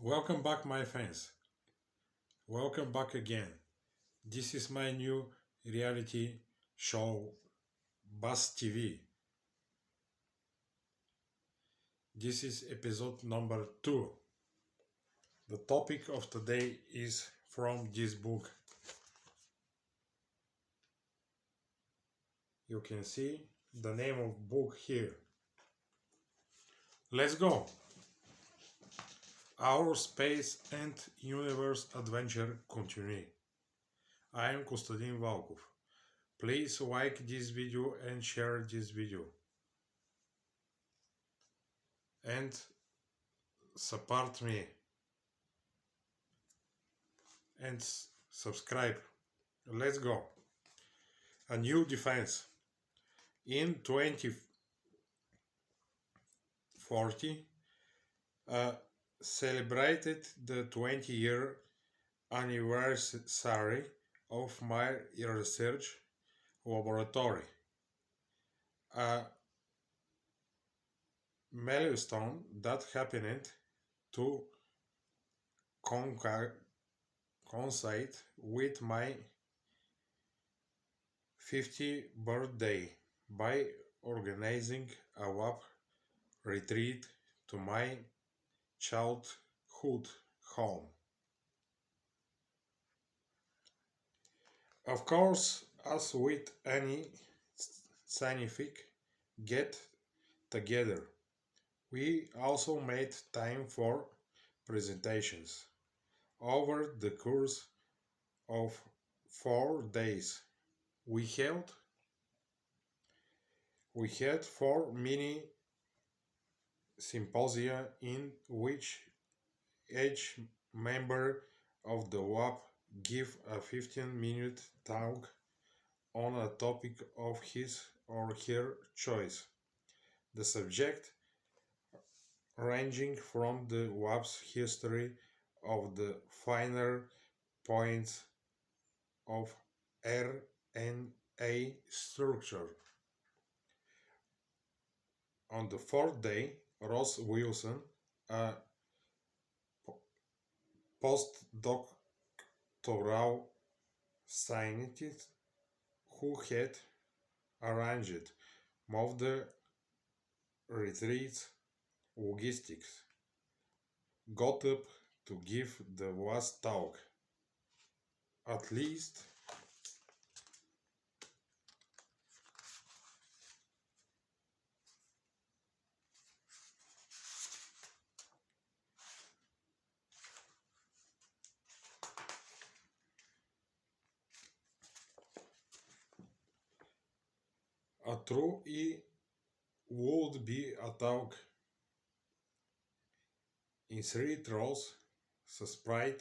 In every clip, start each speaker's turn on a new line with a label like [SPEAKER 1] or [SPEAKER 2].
[SPEAKER 1] Welcome back, my fans. Welcome back again. This is my new reality show, BAStv. This is episode number 2. The topic of today is from this book. You can see the name of book here. Let's go! Our space and universe adventure continue. I am Konstantin Valkov. Please like this video and share this video. And support me. And subscribe. Let's go. A new defense. In 2040, celebrated the 20-year anniversary of my research laboratory. A milestone that happened to coincide with my 50th birthday by organizing a lab retreat to my childhood home. Of course, as with any scientific get together, we also made time for presentations. Over the course of 4 days, we had 4 mini symposia in which each member of the lab give a 15-minute talk on a topic of his or her choice. The subject ranging from the lab's history of the finer points of RNA structure. On the 4th day, Ross Wilson, a postdoctoral scientist who had arranged most of the retreat's logistics, got up to give the last talk. At least a true it would be a talk in 3 rows, spread,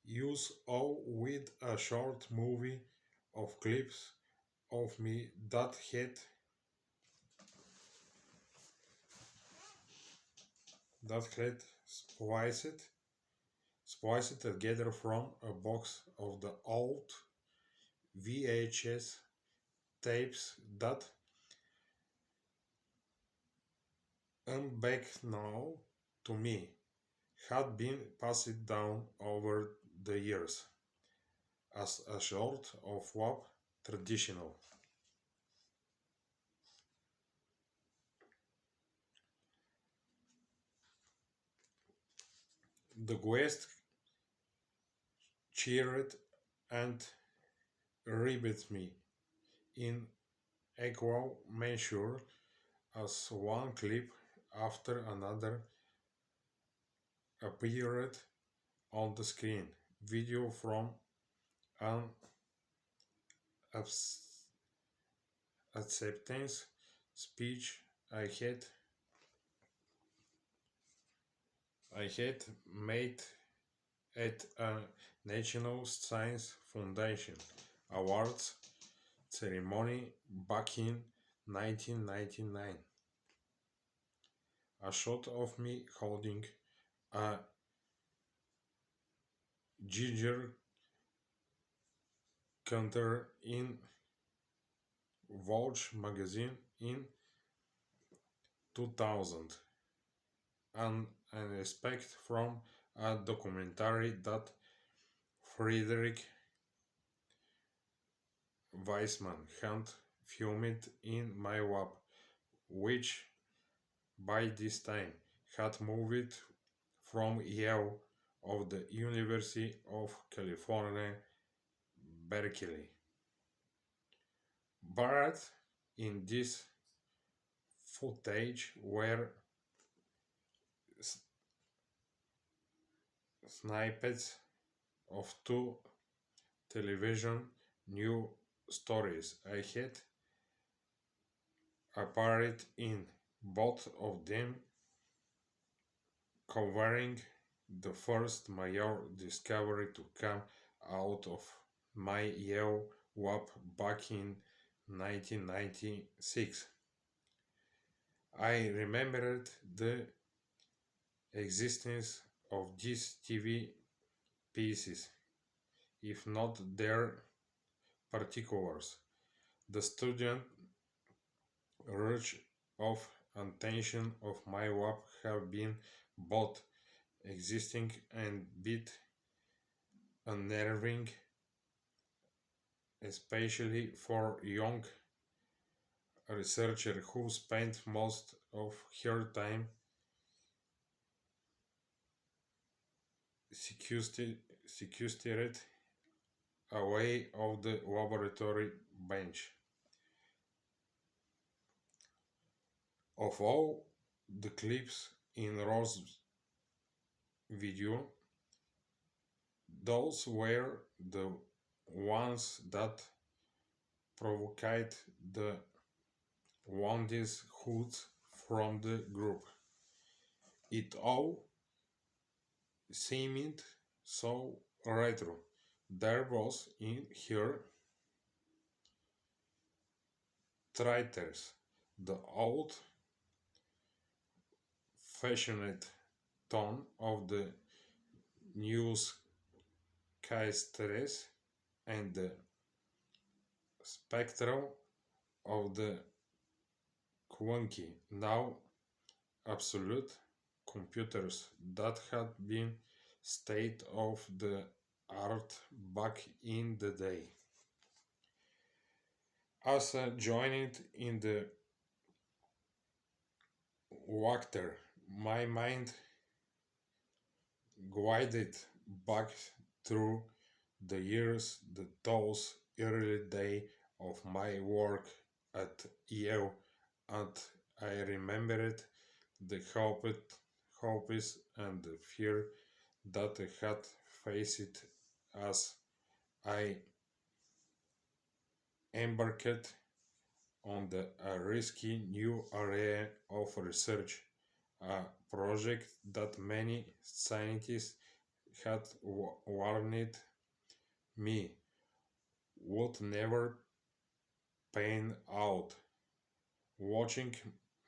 [SPEAKER 1] use all with a short movie of clips of me that had spliced together from a box of the old VHS tapes that, unbeknown to me, had been passed down over the years as a sort of lab traditional. The guest cheered and ribbed me in equal measure as one clip after another appeared on the screen. Video from an acceptance speech I had made at a National Science Foundation Awards ceremony back in 1999. A shot of me holding a Geiger counter in Vogue magazine in 2000, and respect from a documentary that Friedrich Weissman had filmed in my lab, which by this time had moved from Yale of the University of California, Berkeley. But in this footage were snippets of two television news stories I had appeared in, both of them covering the first major discovery to come out of my Yale lab back in 1996. I remembered the existence of these TV pieces, if not their particulars. The student urge of attention of my lab have been both existing and bit unnerving, especially for young researcher who spent most of her time sequestered away of the laboratory bench. Of all the clips in Rose's video, those were the ones that provoked the wildest hoots from the group. It all seemed so retro. There was in her traitors the old fashioned tone of the newscasters and the spectral of the clunky, now absolute computers that had been state of the art back in the day. As I joined in the water, my mind glided back through the years, those early days of my work at Yale, and I remembered the hopes and the fear that I had faced as I embarked on a risky new area of research, a project that many scientists had warned me would never pan out. Watching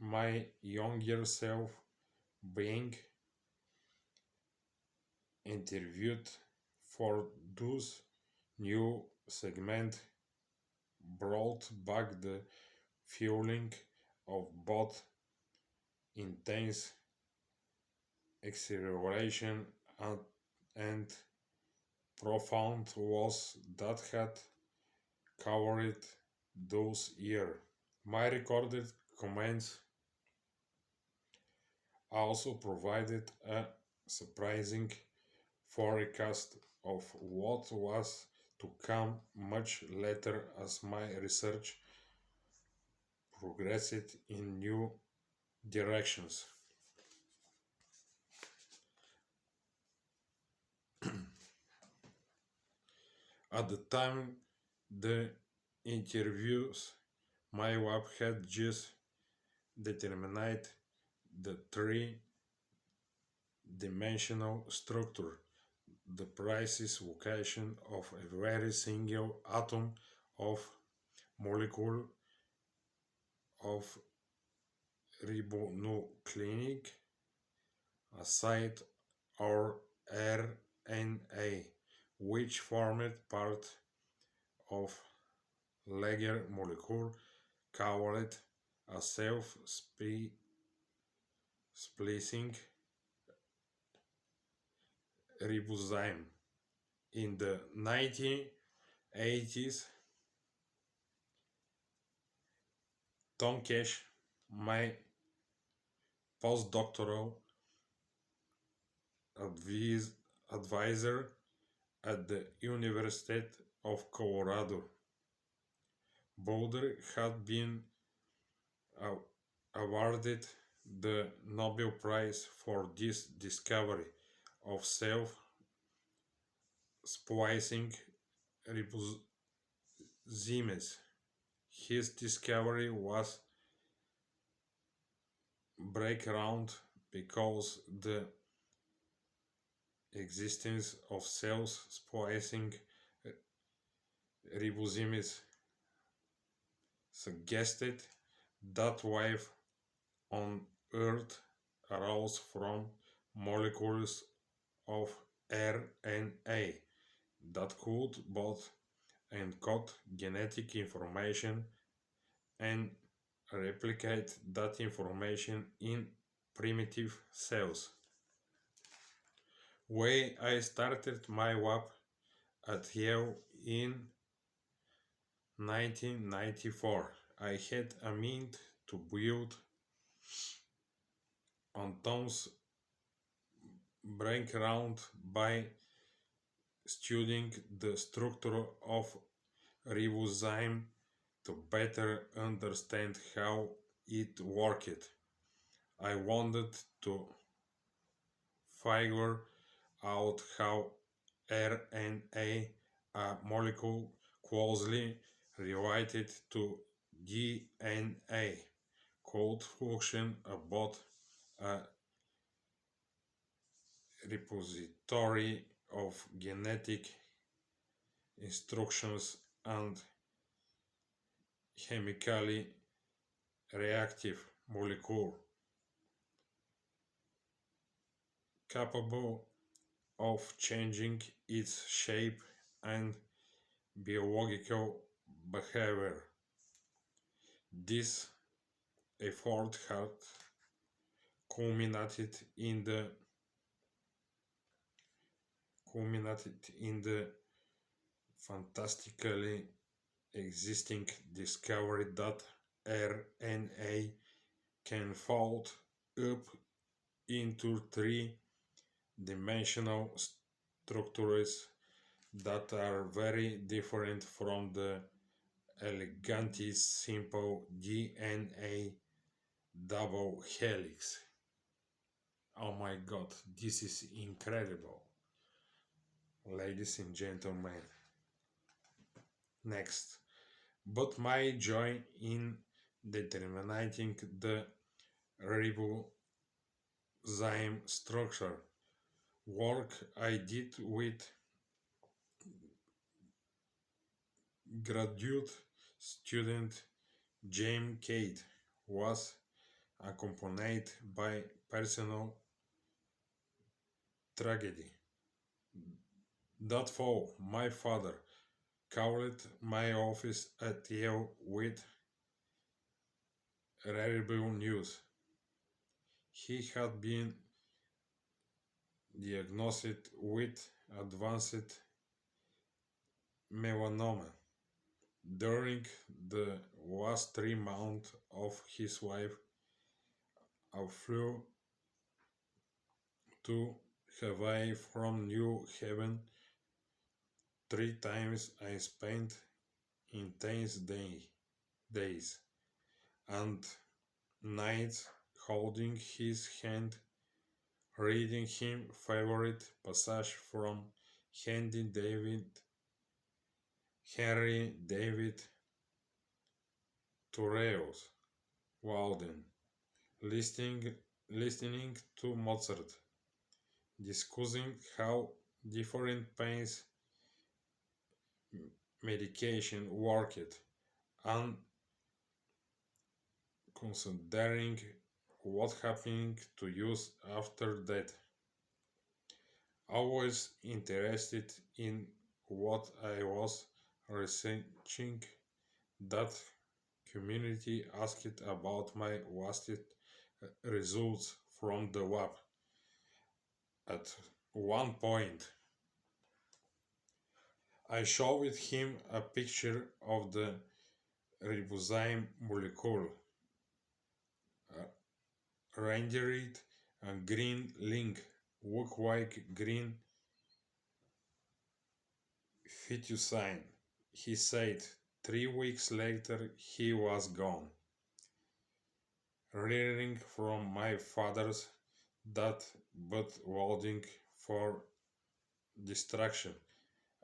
[SPEAKER 1] my younger self being interviewed for those new segments brought back the feeling of both intense exhilaration and profound loss that had covered those years. My recorded comments also provided a surprising forecast of what was to come much later as my research progressed in new directions. At the time the interviews, my lab had just determined the three-dimensional structure, the precise location of a very single atom of molecule of ribonucleic acid or RNA, which formed part of larger molecule called a self-splicing ribozyme. In the 1980s, Tom Cash, my postdoctoral advisor at the University of Colorado Boulder, had been uh, awarded the Nobel Prize for this discovery of self-splicing ribozymes. His discovery was breakground because the existence of self-splicing ribozymes suggested that life on Earth arose from molecules of RNA that could both encode genetic information and replicate that information in primitive cells. When I started my lab at Yale in 1994, I had a mind to build on Tom's background by studying the structure of ribozyme to better understand how it worked. I wanted to figure out how RNA, a molecule closely related to DNA, could function about a repository of genetic instructions and chemically reactive molecule capable of changing its shape and biological behavior. This effort had culminated in the fantastically existing discovery that RNA can fold up into three-dimensional structures that are very different from the elegantly simple DNA double helix. Oh my god, this is incredible, ladies and gentlemen. Next, but my joy in determining the ribozyme structure work I did with graduate student James Cade was accompanied by personal tragedy. That fall, my father called my office at Yale with terrible news. He had been diagnosed with advanced melanoma. During the last 3 months of his life, I flew to Hawaii from New Haven 3 times. I spent intense days and nights holding his hand, reading him favorite passage from Henry David Thoreau's Walden, listening to Mozart, discussing how different pains medication worked, and considering what happened to us after death. Always interested in what I was researching, that community asked about my latest results from the lab at one point. I showed him a picture of the ribozyme molecule, uh, rendered a green link, look like green fettucine. He said 3 weeks later he was gone. Rearing from my father's that but waiting for distraction.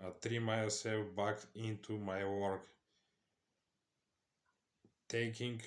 [SPEAKER 1] I threw myself back into my work, taking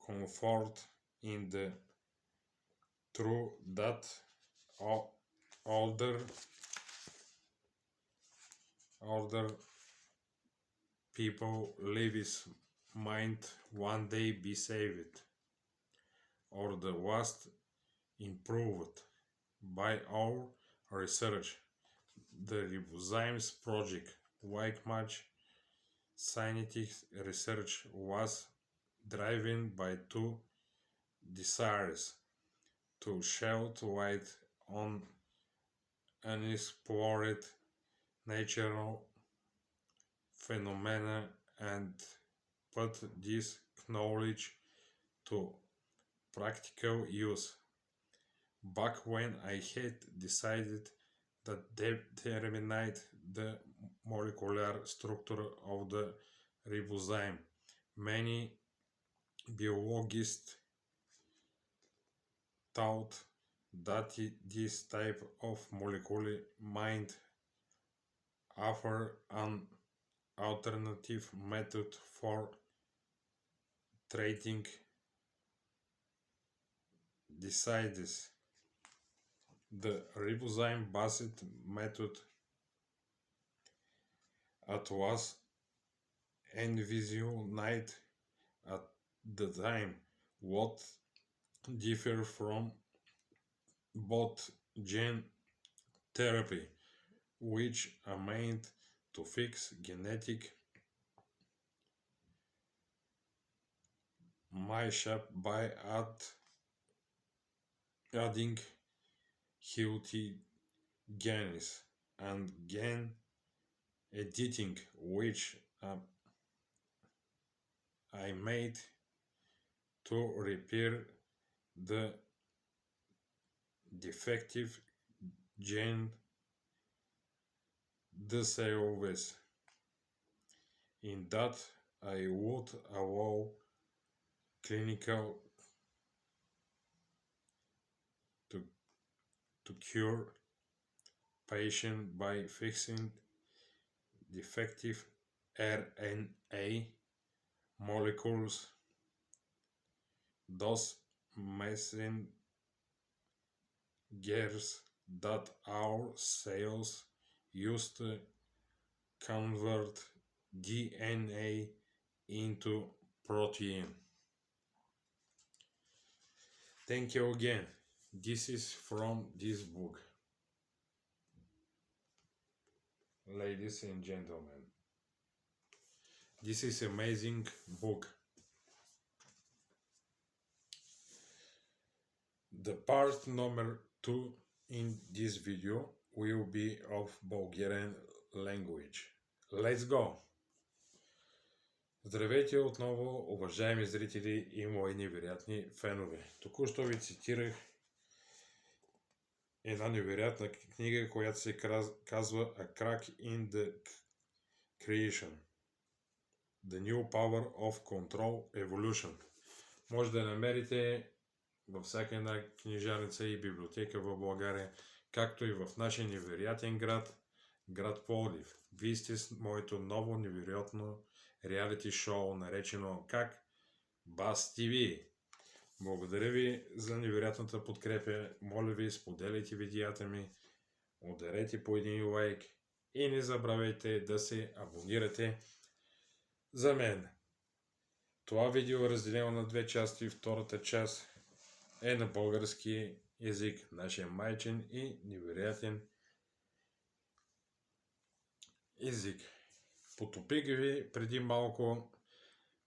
[SPEAKER 1] comfort in the truth that older older people lives might one day be saved or the was improved by our research. The Ribozymes project, like much scientific research, was driven by two desires: to shed light on unexplored natural phenomena and put this knowledge to practical use. Back when I had decided that determined the molecular structure of the ribozyme, many biologists thought that this type of molecule might offer an alternative method for treating diseases. The ribozyme-based method at was envisioned at the time what differ from both gene therapy, which are meant to fix genetic mishap by adding healthy genes, and gene editing, which I made to repair the defective gene disease. In that, I would allow clinical to, to cure patient by fixing defective RNA molecules, those messengers that our cells use to convert DNA into protein. Thank you again. This is from this book. Ladies and gentlemen, this is amazing book. The part number 2 in this video will be of Bulgarian language. Let's go! Здравейте отново, уважаеми зрители и мои невероятни фенове. Току-що ви цитирах една невероятна книга, която се казва A Crack in the Creation. The New Power of Control Evolution. Може да намерите във всяка една книжарница и библиотека в България, както и в нашия невероятен град Пловдив. Вие сте с моето ново невероятно реалити шоу, наречено как BAStv. Благодаря ви за невероятната подкрепа. Моля ви, споделяйте видеята ми, ударете по един лайк и не забравяйте да се абонирате за мен. Това видео е разделено на две части. Втората част е на български език, нашия майчин и невероятен език. Потопих ви преди малко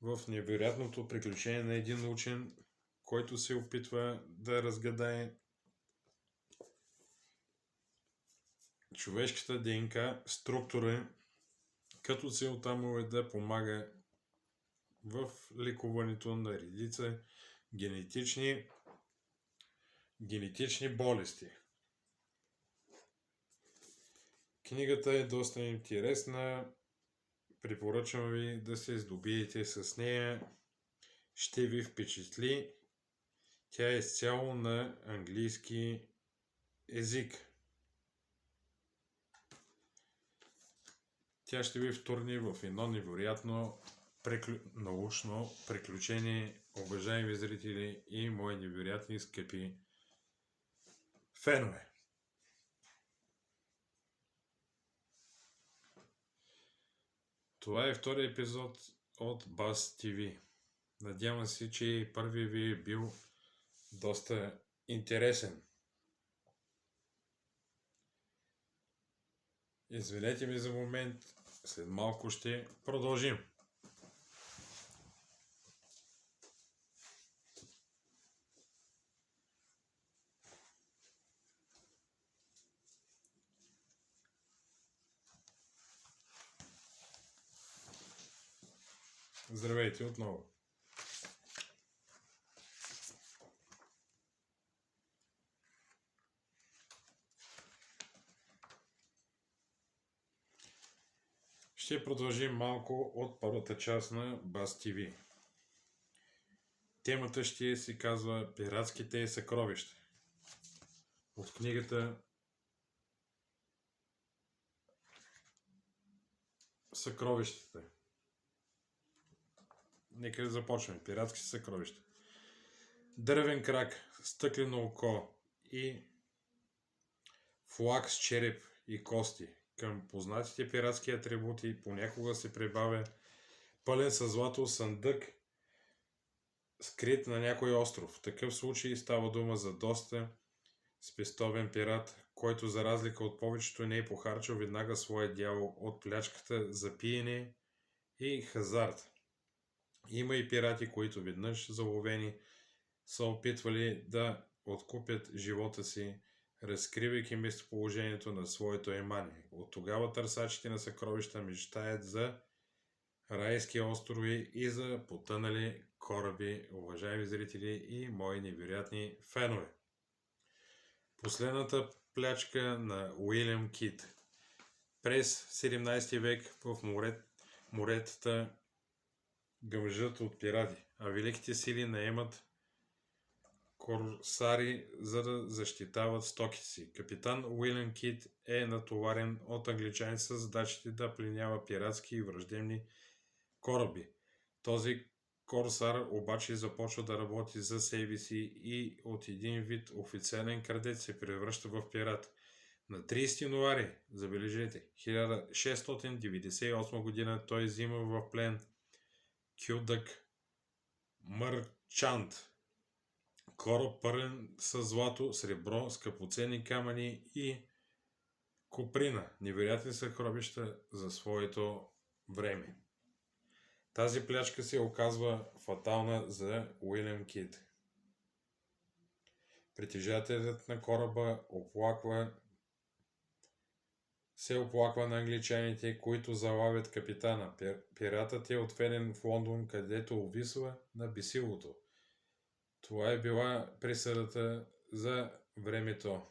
[SPEAKER 1] в невероятното приключение на един учен, който се опитва да разгадае човешката ДНК структура, като целта му е да помага в лекуването на редица генетични болести. Книгата е доста интересна. Препоръчвам ви да се здобиете с нея. Ще ви впечатли. Тя е изцяло на английски език. Тя ще ви втурни в едно невероятно научно приключение, уважаеми зрители и мои невероятни скъпи фенове. Това е втори епизод от BAStv. Надявам се, че и първи ви е бил доста интересен. Извинете ми за момент, след малко ще продължим. Здравейте отново. Ще продължим малко от първата част на BAStv. Темата ще се казва Пиратските съкровища. От книгата Съкровищата. Нека да започнем. Пиратски съкровища. Дървен крак, стъклено око и флаг с череп и кости. Към познатите пиратски атрибути понякога се прибавя пълен със злато съндък, скрит на някой остров. В такъв случай става дума за доста спестовен пират, който за разлика от повечето не е похарчил веднага своя дял от плячката за пиене и хазарт. Има и пирати, които веднъж заловени са опитвали да откупят живота си, разкривайки местоположението на своето имание. От тогава търсачите на съкровища мечтаят за райски острови и за потънали кораби, уважаеми зрители и мои невероятни фенове. Последната плячка на Уилям Кит. През 17 век в моретата гъмжат от пирати, а великите сили наемат корсари, за да защитават стоките си. Капитан Уилям Кит е натоварен от англичани с задачите да пленява пиратски и враждебни кораби. Този корсар обаче започва да работи за себе си и от един вид официален крадец се превръща в пират. На 30 януари, забележете, 1698 година той взима в плен Кюдък Мърчант, кораб пълен с злато, сребро, скъпоценни камъни и коприна, невероятни съкровища за своето време. Тази плячка се оказва фатална за Уилям Кит. Притежателят на кораба се оплаква на англичаните, които залавят капитана. Пиратът е отведен в Лондон, където увисва на бесилото. Това е била присъдата за времето.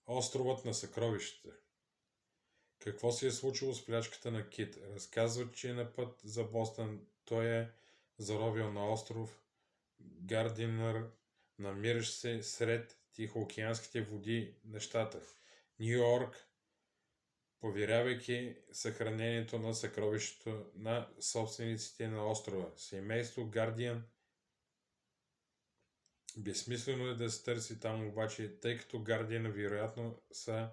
[SPEAKER 1] Островът на съкровищата. Какво се е случило с плячката на Кит? Разказват, че на път за Бостън той е заровил на остров Гардинър, намиращ се сред тихоокеанските води на щата Ню Йорк, поверявайки съхранението на съкровището на собствениците на острова. Семейство Гардиан. Безсмислено е да се търси там обаче, тъй като Гардиан вероятно са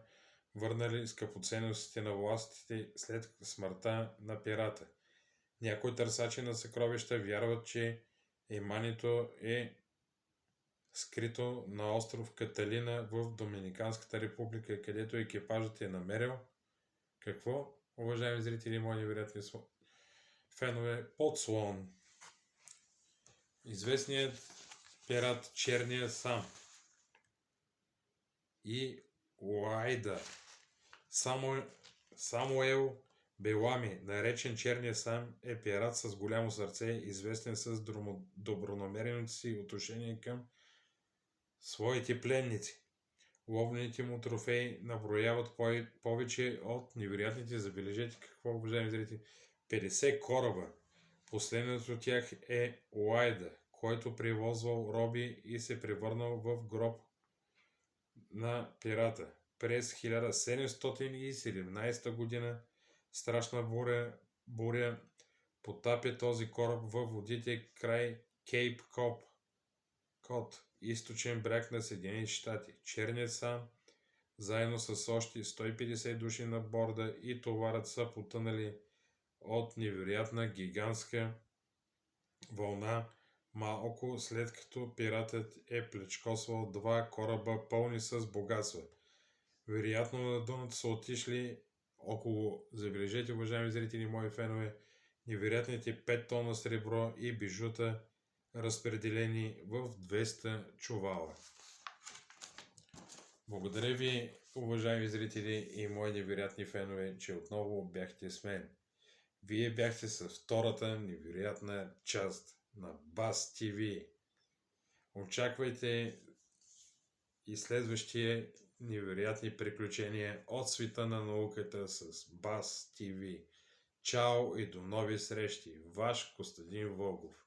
[SPEAKER 1] върнали скъпоценностите на властите след смъртта на пирата. Някои търсачи на съкровища вярват, че имането е скрито на остров Каталина в Доминиканската република, където екипажът е намерил какво, уважаеми зрители и мои невероятни фенове, подслон. Известният пират Черния Сам и Уайда. Самуел Белами, наречен Черния Сам, е пират с голямо сърце, известен с добронамереното си отношение към своите пленници. Ловните му трофеи наброяват повече от невероятните, забележете какво, уважаеми зрители, 50 кораба. Последният от тях е Уайда, който превозвал роби и се превърнал в гроб на пирата. През 1717 година страшна буря потапя този кораб във водите край Кейп Кот, източен бряг на Съединените щати. Черният Сам, заедно с още 150 души на борда и товарът са потънали от невероятна гигантска вълна, малко след като пиратът е плячкосвал два кораба пълни с богатства. Вероятно на дъното са отишли около, забележете, уважаеми зрители, мои фенове, невероятните 5 тона сребро и бижута, разпределени в 200 чувала. Благодаря ви, уважаеми зрители и мои невероятни фенове, че отново бяхте с мен. Вие бяхте с втората невероятна част на BAStv. Очаквайте и следващия невероятни приключения от света на науката с BAStv. Чао и до нови срещи. Ваш Костадин Вълков.